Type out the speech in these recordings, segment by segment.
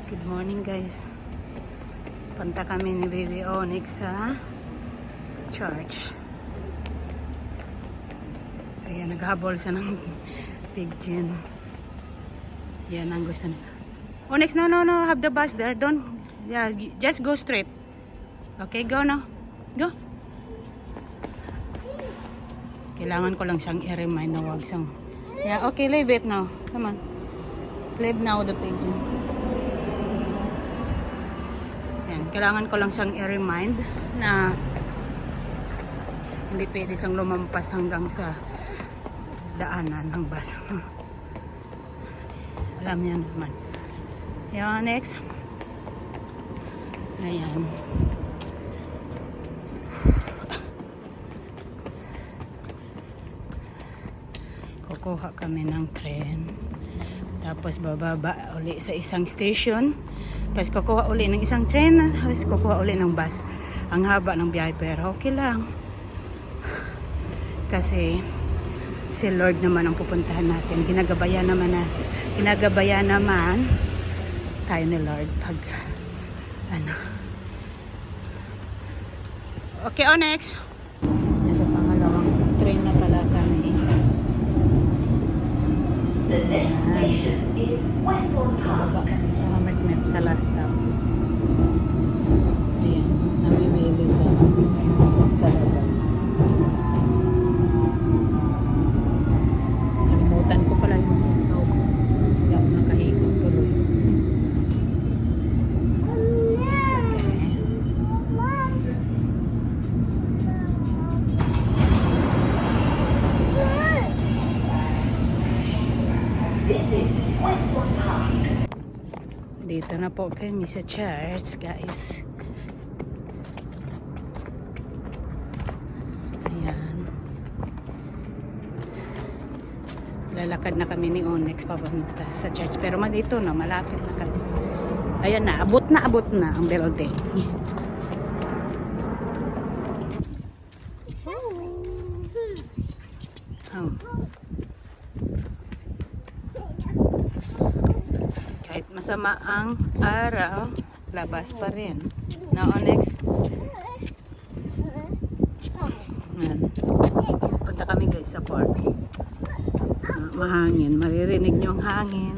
Good morning guys. Punta kami ni Baby Onyx sa church. Kaya naghabol siya ng pigeon. Yan ang gusto niya. Onyx, no, have the bus there. Don't, yeah, just go straight. Okay, go now. Go. Kailangan ko lang siyang i-remind na wag siyang. Yeah, okay, leave it now. Come on. Leave now the pigeon. Yan, kailangan ko lang siyang i-remind na hindi pwede siyang lumampas hanggang sa daanan ng bus. Alam niya naman. Yan, next. Ayan. Kukuha kami ng tren. Tapos bababa uli sa isang station. Tapos kukuha uli ng isang tren. Tapos kukuha uli ng bus. Ang haba ng biyahe pero okay lang. Kasi si Lord naman ang pupuntahan natin. Ginagabayan naman tayo ni Lord pag ano. Okay, Onyx. Nasa pangalawang train na pala kami. The next station is Westbourne Park. Baba kami sa Hammersmith sa last stop. Ayan, namimili sa labas. Kalimutan ko pala yung ikaw ko. Hindi ako nakahigo tuloy. It's okay. This is Westbourne Park. Dito na po kami sa church, guys. Ayan. Lalakad na kami ni Onyx papunta sa church. Pero dito na, malapit na kami. Ayan na, abot na ang building. Oh. Kahit masama ang araw, labas pa rin. Na Onyx. Ayan. Punta kami guys sa park. Mahangin. Maririnig nyo ang hangin.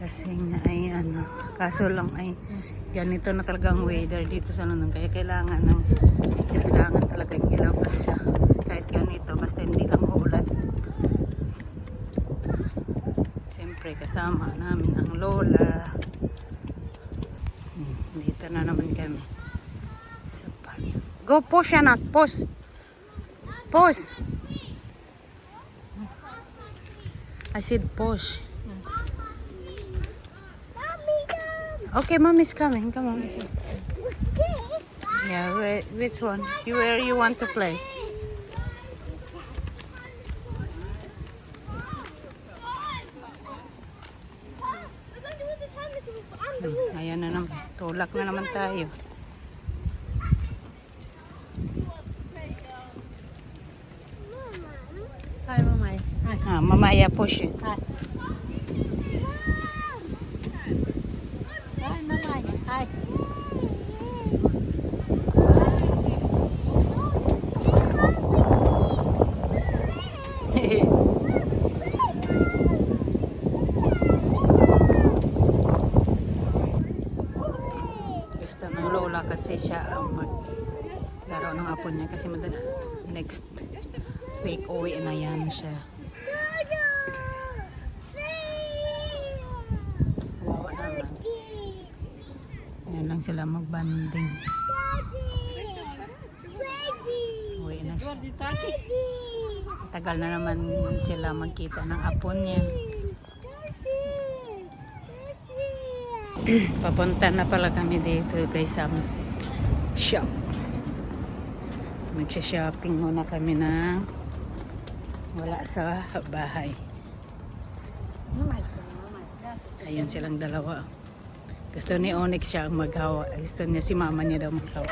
Kasi nga ay ano, kaso lang ay ganito na talaga ang weather dito sa London. Kaya kailangan talaga ilabas siya. Kahit ganito, basta hindi lang ulan. Siyempre kasama namin ang lola. Dito na naman kami sa park. Go push anak, push. Push. I said push. Okay, mommy's coming. Come on. Yeah, which one? Where you want to play? Ayan na naman. Tulak na naman tayo. Hi, Mamay. Hi. Ah, mamaya push it. Hi. Hi, Mamay. Hi. Gusto ng lola kasi siya ang maglaro ng apo niya kasi next week uwi na yan siya. Kawawa naman. Ayan lang sila magbanding. Uwi na siya. Tagal na naman sila magkita ng apo niya. Papunta na pala kami dito guys sa shop. Magsha-shopping muna kami na wala sa bahay. Ayan silang dalawa. Gusto ni Onyx siya ang maghawa. Gusto niya si mama niya daw maghawa.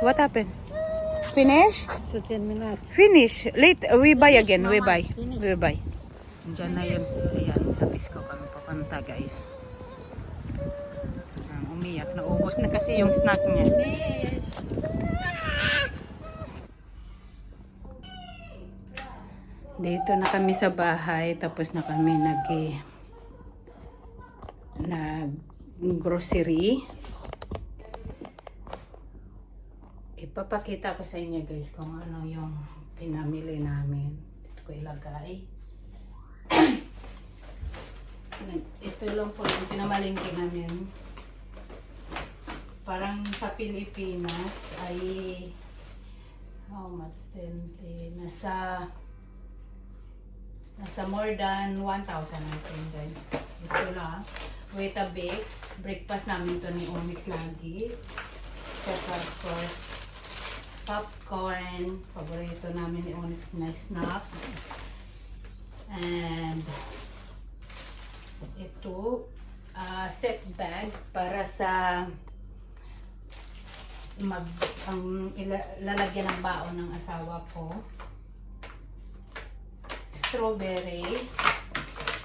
What happened? Finish? So 10 minutes. Finish. Late. We buy again. We buy. Finish. We buy. Diyan na yun. Ayan, sa Pisco kami papunta guys. Umiyak. Naubos na kasi yung snack niya. Fish. Dito na kami sa bahay. Tapos na kami nag-grocery. Ipapakita ko sa inyo guys kung ano yung pinamili namin. Dito ko ilagay. Ito lang po yung pinamalingki namin. Parang sa Pilipinas ay how much 20? Nasa more than 1,000 I think guys. Ito lang. Weetabix. Breakfast namin to ni Onyx lagi. Saka of course popcorn. Paborito namin ni Onyx na snack. And ito set bag para sa lalagyan ng baon ng asawa ko. Strawberry.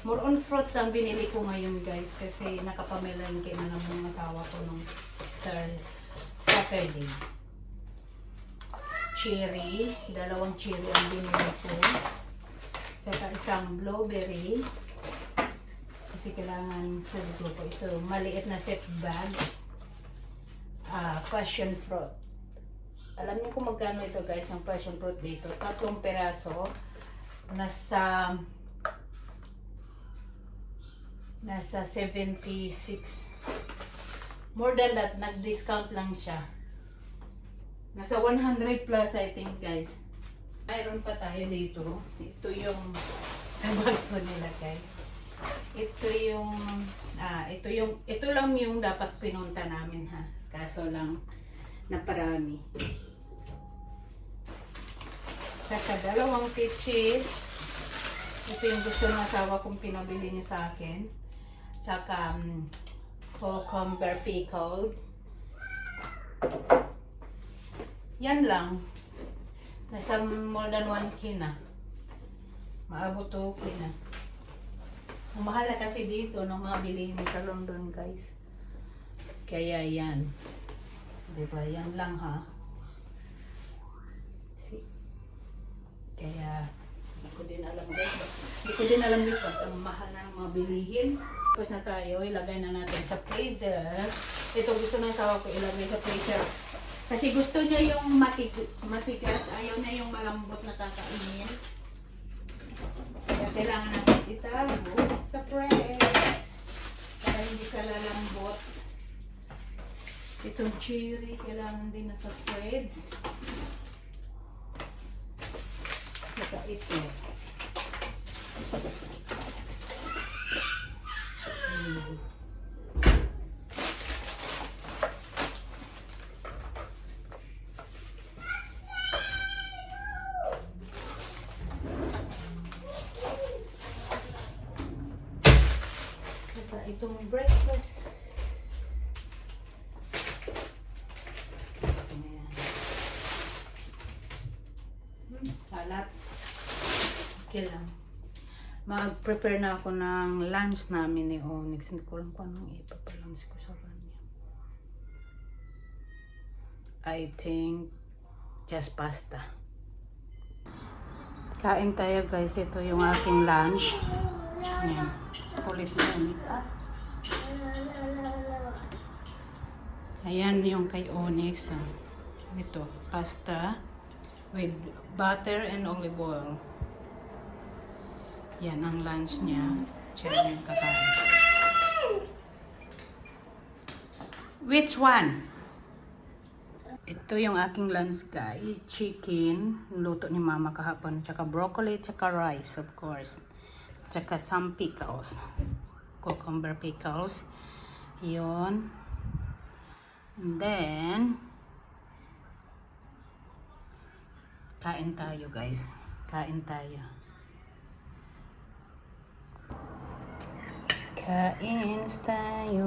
More on fruits ang binili ko ngayon guys kasi nakapamelengke na ng asawa ko nung Saturday. Cherry. 2 cherry ang binili ko. Saka isang blueberry. Kasi kailangan sa grupo ito. Maliit na set bag. Passion fruit. Alam niyo kung magkano ito guys ng passion fruit dito. 3 peraso. Nasa 76. More than that, nag-discount lang siya. Nasa 100 plus I think guys. Mayroon pa tayo dito. Ito yung sa bag ko nilagay. Ito lang yung dapat pinunta namin ha. Kaso lang naparami. Saka 2 peaches. Ito yung gusto ng asawa kong pinabili niya sa akin. Saka cucumber pickled. Yan lang. Nasa more than 1K na. Maabot 2K na. Ang mahal na kasi dito ng mga bilihin sa London guys. Kaya yan. Diba? Yan lang ha. Kaya hindi ko din alam guys. Hindi ko din alam guys pag ang mahal na ng mga bilihin. Tapos na tayo, ilagay na natin sa freezer. Ito gusto ng asawa ko ilagay sa freezer. Kasi gusto niya yung matigas. Ayaw niya yung malambot na kakainin. Kaya kailangan natin itago sa press. Para hindi ka lalambot. Itong cherry kailangan din na sa fridge. Saka ito. Saka itong breakfast. Kalat. Okay lang. Mag-prepare na ako ng lunch namin ni Onyx. Hindi ko lang kung anong ipapalunch ko sa kanya. I think just pasta. Kain tayo guys. Ito yung aking lunch. Ayan. Kulit na Onyx. Ayan yung kay Onyx. Ito. Pasta with butter and olive oil. Yan ang lunch niya. Siya yung kakain. Which one? Ito yung aking lunch guys. Chicken. Luto ni mama kahapon. Tsaka broccoli. Tsaka rice of course. Tsaka some pickles. Cucumber pickles. Yun. And then kain tayo guys. Kain tayo. Kain tayo.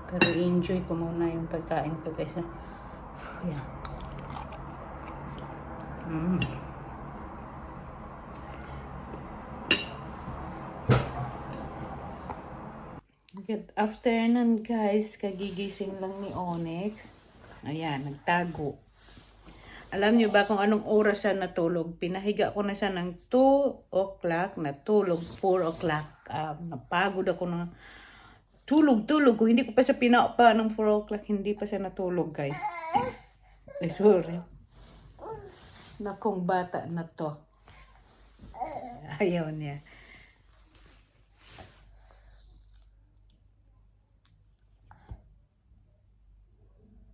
Pero enjoy ko muna yung pagkain ko guys. Yeah. Good afternoon guys. Kagigising lang ni Onyx. Ayan, nagtago. Alam niyo ba kung anong oras siya natulog? Pinahiga ko na siya ng 2 o'clock, natulog 4 o'clock. Napagod ako na tulog. Kung hindi ko pa siya pinapa ng 4 o'clock, hindi pa siya natulog guys. Ay, sorry. Nakong bata na to. Ayaw niya.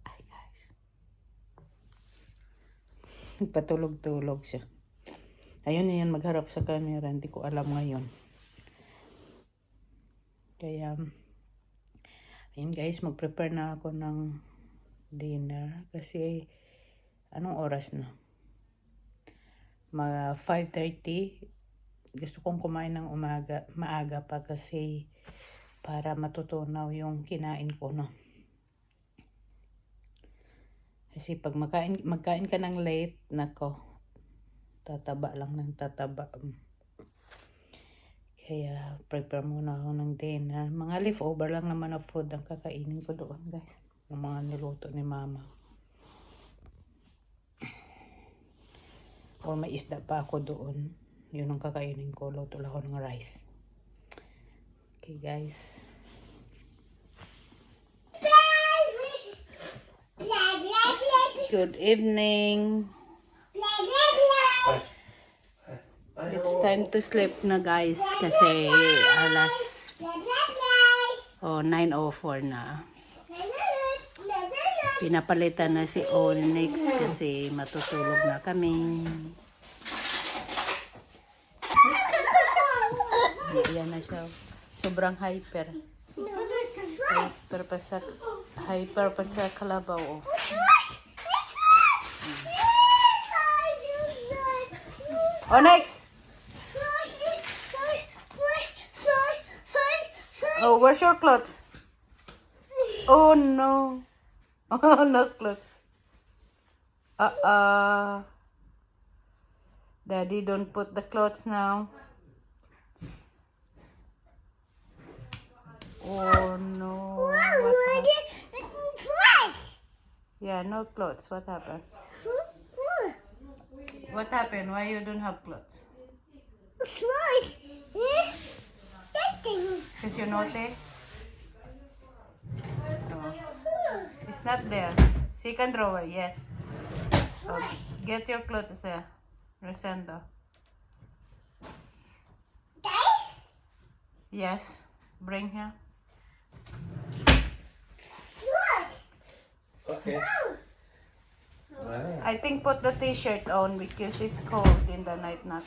Ay guys. Patulog-tulog siya. Ayun na yan, magharap sa camera. Hindi ko alam ngayon. Kaya, ayun guys, mag-prepare na ako ng dinner. Kasi, anong oras na? Mga 5:30. Gusto kong kumain ng maaga pa kasi para matutunaw yung kinain ko, no? Kasi pag magkain ka ng late, nako, tataba lang ng tataba. Kaya, prepare muna ako ng dinner. Mga leftover lang naman na food ang kakainin ko doon, guys. Yung mga niluto ni mama. Or may isda pa ako doon. Yun ang kakainin ko. Luto lang ako ng rice. Okay, guys. Good evening. It's time to sleep na guys kasi alas 9:04 na. Pinapalitan na si Onyx kasi matutulog na kami. Yan na siya. Sobrang hyper. Hyper pa sa kalabaw. Oh. Onyx! Oh, where's your clothes? Oh no. Oh, no clothes. Daddy, don't put the clothes now. Oh no. What happened? Yeah, no clothes. What happened? What happened? Why you don't have clothes? Because you're naughty? Oh. It's not there. Second drawer, yes. So, get your clothes there. Rosendo. Yes. Bring here. Okay. I think put the t-shirt on because it's cold in the night. Not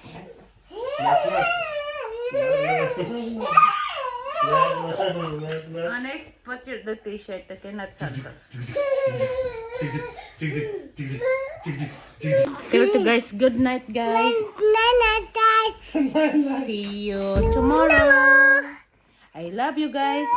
Onyx, put the t-shirt. I cannot sandals. Okay, guys. Good night, guys. See you tomorrow. I love you guys.